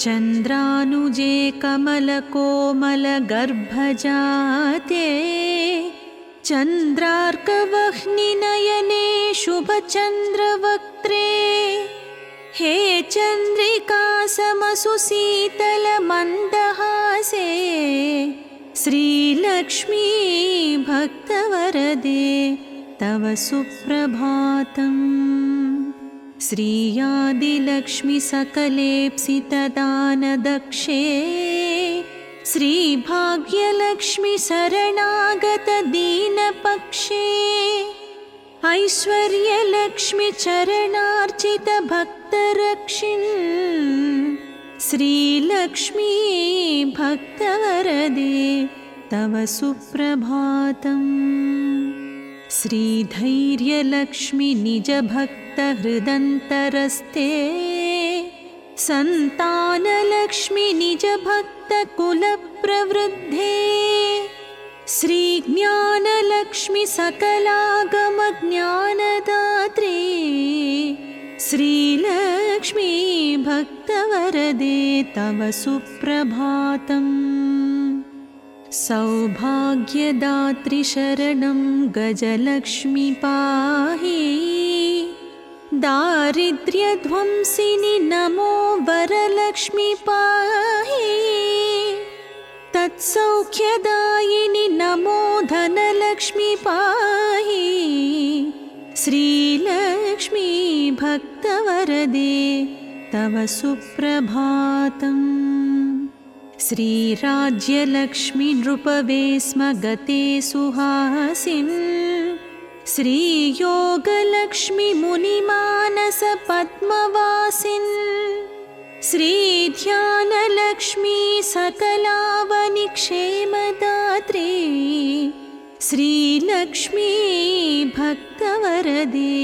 चन्द्रानुजे कमलकोमलगर्भजाते चन्द्रार्कवह्निनयने शुभचन्द्रवक्त्रे हे चन्द्रिकासमसु शीतलमन्दहासे श्रीलक्ष्मी भक्तवरदे तव सुप्रभातम्। श्रीयादिलक्ष्मी सकलेप्सितदानदक्षे श्रीभाग्यलक्ष्मी शरणागतदीनपक्षे ऐश्वर्यलक्ष्मी चरणार्चितभक्तरक्षिन् श्रीलक्ष्मी भक्तवरदे तव सुप्रभातम्। श्रीधैर्यलक्ष्मी निजभक्तहृदन्तरस्ते सन्तानलक्ष्मी निजभक्तकुलप्रवृद्धे श्रीज्ञानलक्ष्मी सकलागमज्ञानदात्रे श्रीलक्ष्मी भक्तवरदे तव सुप्रभातम्। सौभाग्यदात्रि शरणं गजलक्ष्मी पाहि दारिद्र्यध्वंसिनि नमो वरलक्ष्मी पाहि तत्सौख्यदायिनि नमो धनलक्ष्मी पाहि श्रीलक्ष्मी भक्तवरदे तव सुप्रभातम्। श्रीराज्यलक्ष्मी नृपवे स्म गते सुहासिन् श्रीयोगलक्ष्मी मुनिमानसपद्मवासिन् श्रीध्यानलक्ष्मी सकलावनिक्षेमदात्रे श्रीलक्ष्मी भक्तवरदे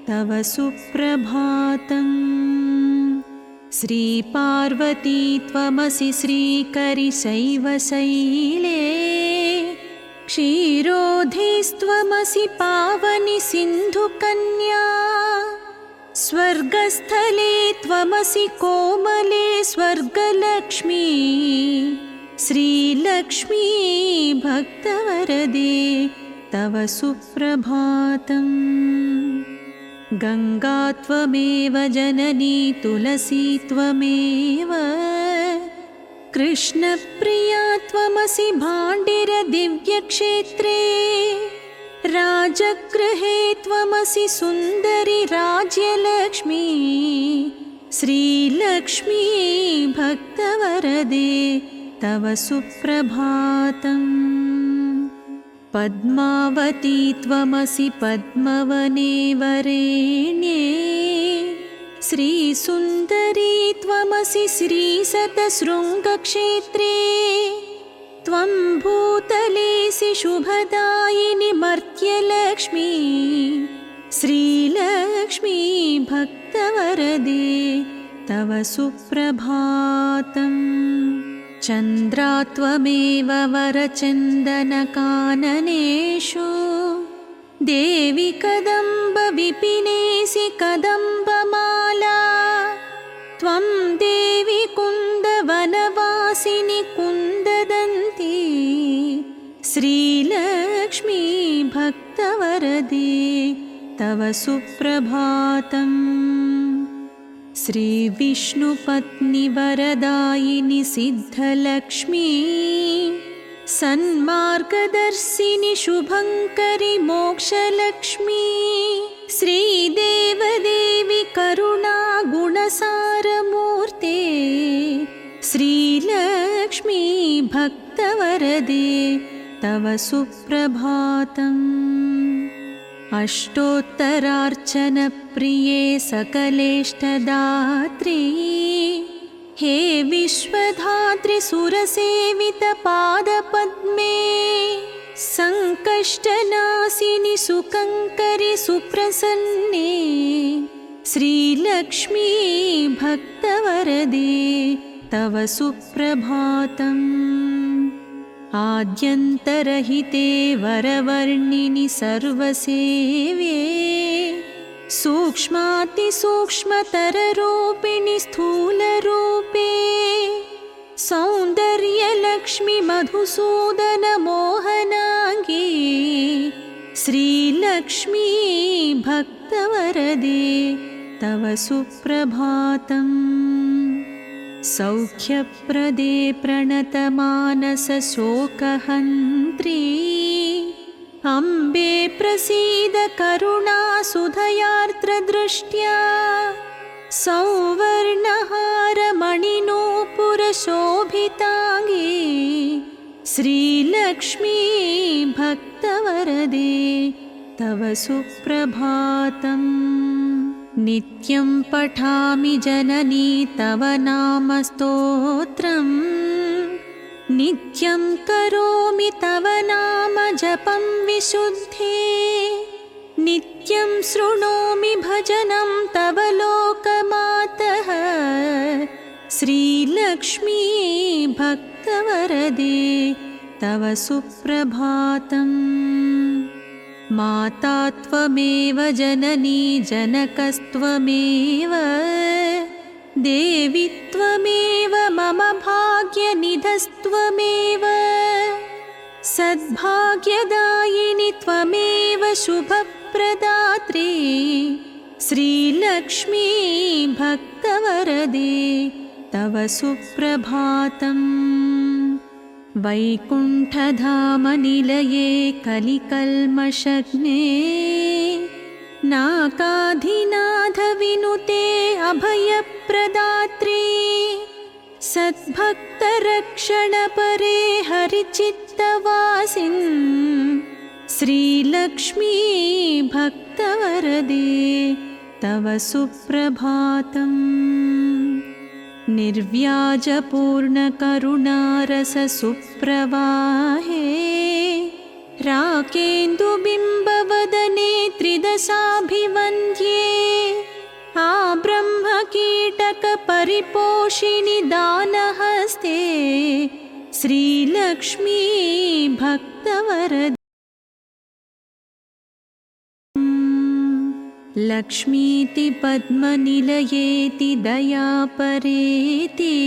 तव सुप्रभातम्। श्रीपार्वती त्वमसि श्रीकरिशैवशैले क्षीरोधेस्त्वमसि पावनि सिन्धुकन्या स्वर्गस्थले त्वमसि कोमले स्वर्गलक्ष्मी श्रीलक्ष्मी भक्तवरदे तव सुप्रभातम्। गङ्गा त्वमेव जननी तुलसी त्वमेव कृष्णप्रिया त्वमसि भाण्डिरदिव्यक्षेत्रे राजगृहे त्वमसि सुन्दरि राज्यलक्ष्मी श्रीलक्ष्मी भक्तवरदे तव सुप्रभातम्। पद्मावती त्वमसि पद्मवने वरेण्ये श्रीसुन्दरी त्वमसि श्रीशतशृङ्गक्षेत्रे त्वं भूतलेसि शुभदायिनि मर्त्यलक्ष्मी श्रीलक्ष्मी भक्तवरदे तव सुप्रभातम्। चन्द्रा त्वमेव वरचन्दनकाननेषु देवि कदम्बविपिनेसि कदम्बमाला त्वं देवि कुन्दवनवासिनि कुन्ददन्ती श्रीलक्ष्मी भक्तवरदे तव सुप्रभातम्। श्रीविष्णुपत्नि वरदायिनि सिद्धलक्ष्मी सन्मार्गदर्शिनि शुभङ्करि मोक्षलक्ष्मी श्रीदेवदेवि करुणा गुणसारमूर्ते श्रीलक्ष्मी भक्तवरदे तव सुप्रभातम्। अष्टोत्तरार्चनप्रिये सकलेष्टदात्री हे विश्वधात्रि सुरसेवितपादपद्मे सङ्कष्टनाशिनि सुकङ्करि सुप्रसन्ने श्रीलक्ष्मी भक्तवरदे तव सुप्रभातम्। आद्यन्तरहिते वरवर्णिनि सर्वसेव्ये सूक्ष्मातिसूक्ष्मतररूपिणि स्थूलरूपे सौन्दर्यलक्ष्मि मधुसूदनमोहनाङ्गी श्रीलक्ष्मी भक्तवरदे तव सुप्रभातम्। सौख्यप्रदे प्रणतमानसशोकहन्त्री अम्बे प्रसीद करुणासुधयार्द्रदृष्ट्या। सौवर्णहारमणिनूपुरशोभिताङ्गी श्रीलक्ष्मी भक्तवरदे तव सुप्रभातम्। नित्यं पठामि जननी तव नाम स्तोत्रम्, नित्यं करोमि तव नाम जपं विशुद्धे, नित्यं शृणोमि भजनं तव लोकमातः श्रीलक्ष्मी भक्तवरदे तव सुप्रभातम्। माता त्वमेव जननी जनकस्त्वमेव, देवी त्वमेव मम भाग्यनिधस्त्वमेव, सद्भाग्यदायिनि त्वमेव शुभप्रदात्री श्रीलक्ष्मी भक्तवरदे तव सुप्रभातम्। वैकुण्ठधामनिलये कलिकल्मषग्ने नाकाधिनाथविनुते अभयप्रदात्री सद्भक्तरक्षणपरे हरिचित्तवासिन् श्रीलक्ष्मी भक्तवरदे तव सुप्रभातम्। निर्व्याजपूर्णकरुणारससुप्रवाहे राकेन्दुबिम्बवदने त्रिदशाभिवन्द्ये आब्रह्मकीटकपरिपोषिणि दानहस्ते श्रीलक्ष्मी भक्तवरदे। लक्ष्मीति पद्मनिलयेति दयापरेति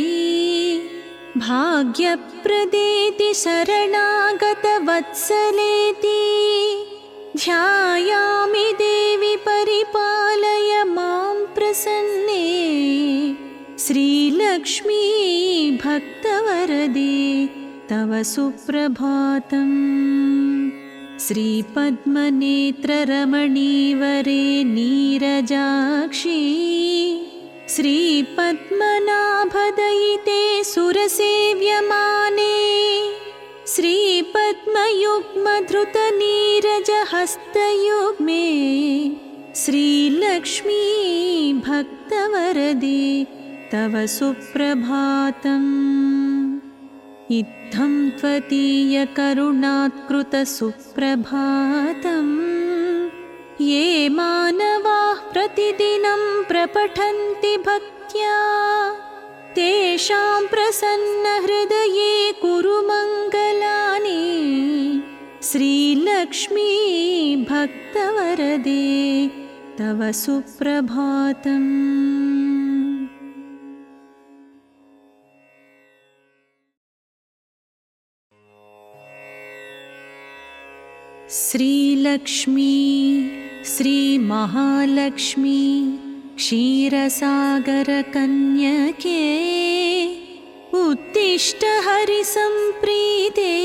भाग्यप्रदेति शरणागतवत्सलेति ध्यायामि देवि परिपालय मां प्रसन्ने श्रीलक्ष्मी भक्तवरदे तव सुप्रभातम्। श्रीपद्मनेत्ररमणीवरे नीरजाक्षी श्रीपद्मनाभदयिते सुरसेव्यमाने श्रीपद्मयुग्मधृतनीरजहस्तयुग्मे श्रीलक्ष्मी भक्तवरदे तव सुप्रभातम्। इत्थं त्वदीयकरुणात्कृतसुप्रभातं ये मानवाः प्रतिदिनं प्रपठन्ति भक्त्या तेषां प्रसन्नहृदये कुरु मङ्गलानि श्रीलक्ष्मी भक्तवरदे तव सुप्रभातम्। श्रीलक्ष्मी श्रीमहालक्ष्मी क्षीरसागरकन्यके उत्तिष्ठ हरिसम्प्रीते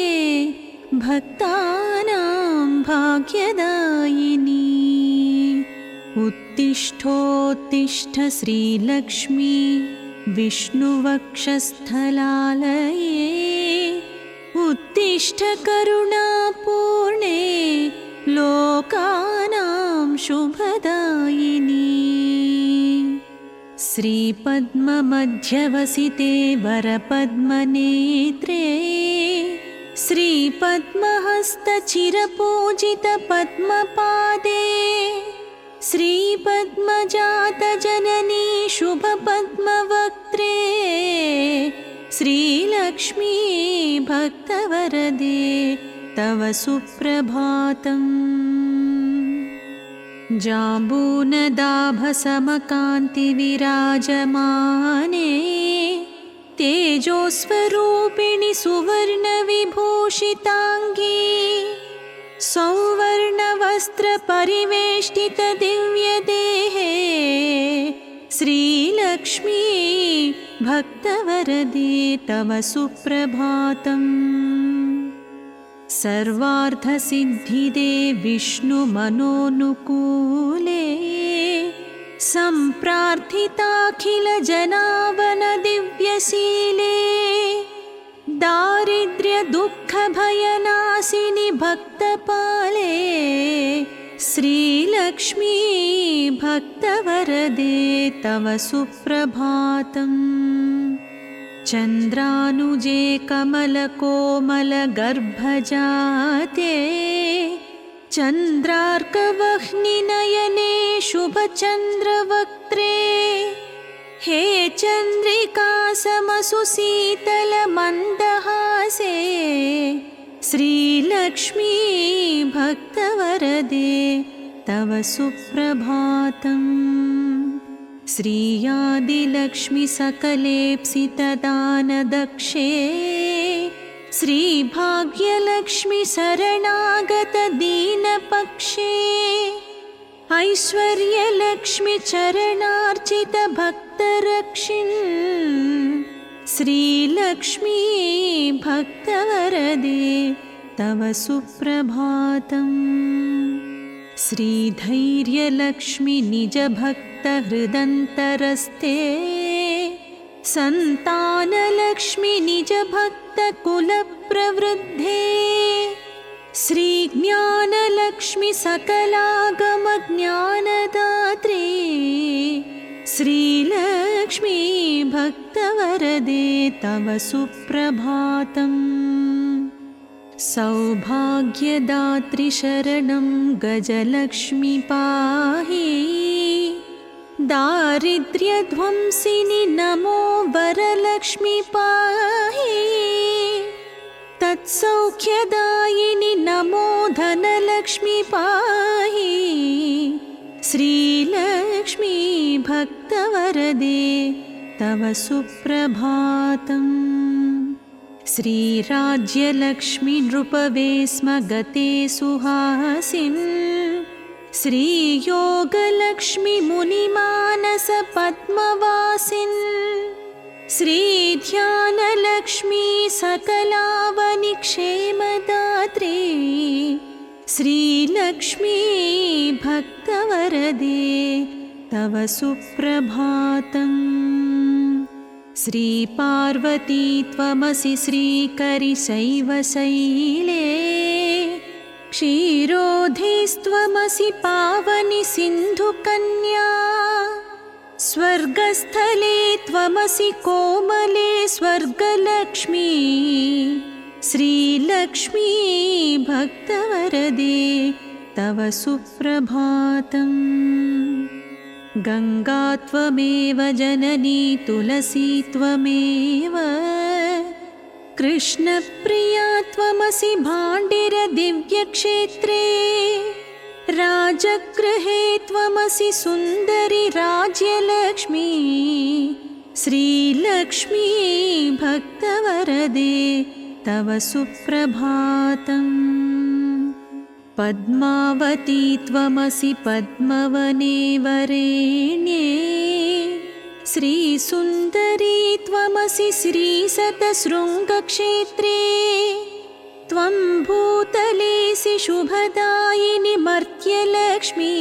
भक्तानां भाग्यदायिनी। उत्तिष्ठोत्तिष्ठ श्रीलक्ष्मी विष्णुवक्षस्थलालये उत्तिष्ठ करुणापूर्णे लोकानां शुभदायिनी। श्रीपद्ममध्यवसिते वरपद्मनेत्रे श्रीपद्महस्तचिरपूजितपद्मपादे श्रीपद्मजातजननी शुभपद्मवक्त्रे श्रीलक्ष्मी भक्तवरदे तव सुप्रभातम्। जाम्बूनदाभसमकान्तिविराजमाने तेजोस्वरूपिणि सुवर्णविभूषिताङ्गी सौवर्णवस्त्रपरिवेष्टितदिव्यदेहे श्रीलक्ष्मी भक्तवरदे तव सुप्रभातम्। सर्वार्थसिद्धिदे विष्णुमनोनुकूले सम्प्रार्थिताखिलजनावनदिव्यशीले दारिद्र्यदुःखभयनाशिनि भक्तपाले श्रीलक्ष्मी भक्तवरदे तव सुप्रभातम्। चन्द्रानुजे कमलकोमलगर्भजाते चन्द्रार्कवह्निनयने शुभचन्द्रवक्त्रे हे चन्द्रिका समसुशीतलमन्दहासे श्रीलक्ष्मी भक्तवरदे तव सुप्रभातम्। श्रीयादिलक्ष्मि सकलेप्सितदानदक्षे श्रीभाग्यलक्ष्मि शरणागतदीनपक्षे ऐश्वर्यलक्ष्मि चरणार्चितभक्तरक्षिन् श्रीलक्ष्मी भक्तवरदे तव सुप्रभातम्। श्रीधैर्यलक्ष्मि निजभक्तहृदन्तरस्ते सन्तानलक्ष्मि निजभक्तकुलप्रवृद्धे श्रीज्ञानलक्ष्मि सकलागमज्ञानदात्रे श्रीलक्ष्मी भक्तवरदे तव सुप्रभातम्। सौभाग्यदात्रि शरणं गजलक्ष्मि पाहि दारिद्र्यध्वंसिनि नमो वरलक्ष्मि पाहि तत्सौख्यदायिनि नमो धनलक्ष्मि पाहि श्रीलक्ष्मी भक्तवरदे तव सुप्रभातम्। श्रीराज्यलक्ष्मि नृपवे स्म गते सुहासिन् श्रीयोगलक्ष्मि मुनिमानस पद्मवासिन् श्रीध्यानलक्ष्मी सकलावनिक्षेमदात्रे श्रीलक्ष्मी भक्तवरदे तव सुप्रभातम्। श्रीपार्वती त्वमसि श्रीकरिशैवशैले क्षीरोधेस्त्वमसि पावनि सिन्धुकन्या स्वर्गस्थले त्वमसि कोमले स्वर्गलक्ष्मी श्रीलक्ष्मी भक्तवरदे तव सुप्रभातम्। गङ्गा त्वमेव जननी तुलसी त्वमेव कृष्णप्रिया त्वमसि भाण्डिरदिव्यक्षेत्रे राजगृहे त्वमसि सुन्दरि राज्यलक्ष्मी श्रीलक्ष्मी भक्तवरदे तव सुप्रभातम्। पद्मावती त्वमसि पद्मवने वरेण्ये श्रीसुन्दरी त्वमसि श्रीशतशृङ्गक्षेत्रे त्वं भूतलेसि शुभदायिनि मर्त्यलक्ष्मी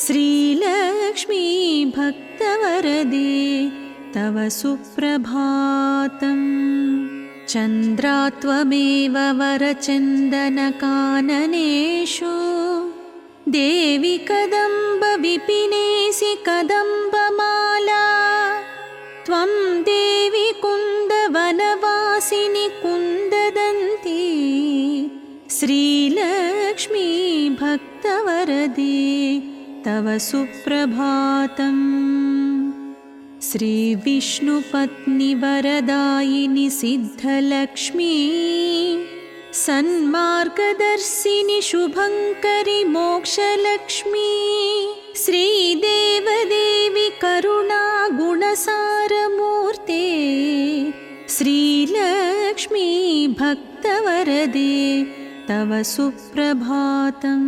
श्रीलक्ष्मी भक्तवरदे तव सुप्रभातम्। चन्द्रा त्वमेव वरचन्दनकाननेषु देवि कदम्बविपिनेसि कदम्बमाला त्वं देवि कुन्दवनवासिनि कुन्ददन्ती श्रीलक्ष्मी भक्तवरदे तव सुप्रभातम्। श्रीविष्णुपत्नि वरदायिनि सिद्धलक्ष्मी सन्मार्गदर्शिनि शुभङ्करि मोक्षलक्ष्मी श्रीदेवदेवि करुणा गुणसारमूर्ते श्रीलक्ष्मी भक्तवरदे तव सुप्रभातम्।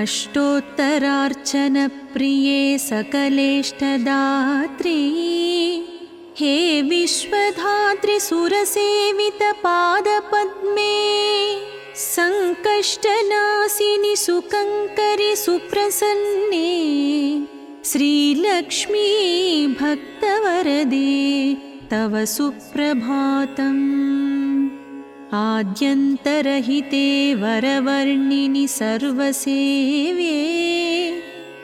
अष्टोत्तरार्चनप्रिये सकलेष्टदात्री हे विश्वधात्रि सुरसेवितपादपद्मे सङ्कष्टनाशिनि सुकङ्करि सुप्रसन्ने श्रीलक्ष्मी भक्तवरदे तव सुप्रभातम्। आद्यन्तरहिते वरवर्णिनि सर्वसेव्ये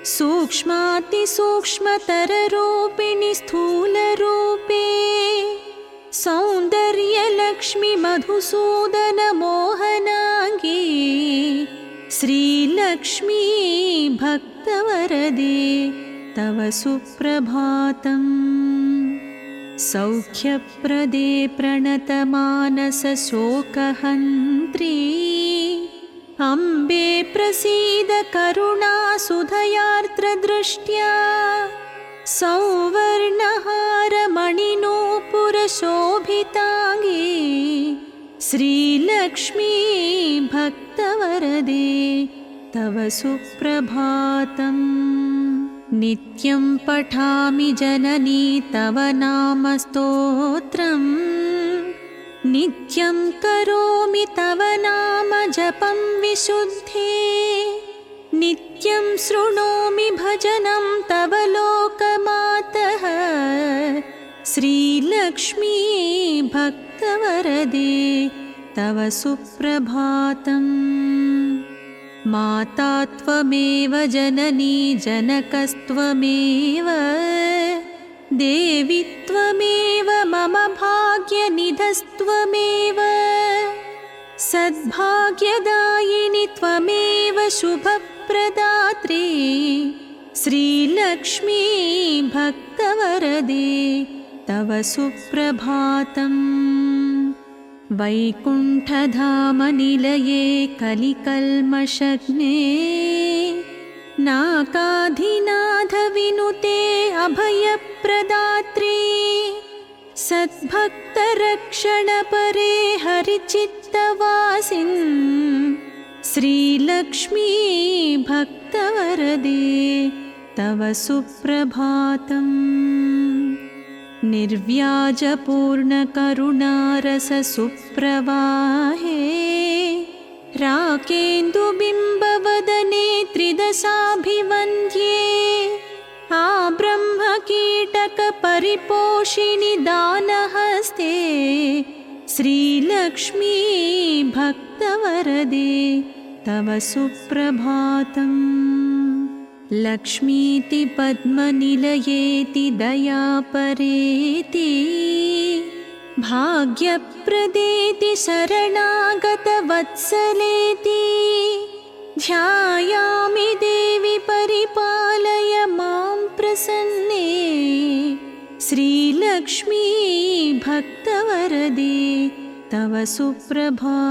सूक्ष्मातिसूक्ष्मतररूपिणि स्थूलरूपे सौन्दर्यलक्ष्मि मधुसूदन मोहनाङ्गी श्रीलक्ष्मी भक्तवरदे तव सुप्रभातम्। सौख्यप्रदे प्रणतमानसशोकहन्त्री अम्बे प्रसीद करुणासुधयार्द्रदृष्ट्या सौवर्णहारमणिनूपुरशोभिताङ्गी श्रीलक्ष्मी भक्तवरदे तव सुप्रभातम्। नित्यं पठामि जननी तव नामस्तोत्रम् नित्यं करोमि तव नाम जपं विशुद्धे नित्यं शृणोमि भजनं तव लोकमातः श्रीलक्ष्मी भक्तवरदे तव सुप्रभातम्। माता त्वमेव जननी जनकस्त्वमेव देवी त्वमेव मम भाग्यनिधस्त्वमेव सद्भाग्यदायिनि त्वमेव शुभप्रदात्री श्रीलक्ष्मी भक्तवरदे तव सुप्रभातम्। वैकुण्ठधामनिलये कलिकल्मषग्ने नाकाधिनाथविनुते अभयप्रदात्री सद्भक्तरक्षणपरे हरिचित्तवासिन् श्रीलक्ष्मी भक्तवरदे तव सुप्रभातम्। निर्व्याजपूर्णकरुणारससुप्रवाहे राकेन्दुबिम्बवदने त्रिदशाभिवन्द्ये आब्रह्मकीटकपरिपोषिणि दानहस्ते श्रीलक्ष्मी भक्तवरदे तव सुप्रभातम्। लक्ष्मीति पद्मनिलयेति दयापरेति भाग्यप्रदेति शरणागतवत्सलेति ध्यायामि देवि परिपालय मां प्रसन्ने श्रीलक्ष्मी भक्तवरदे तव सुप्रभातम्।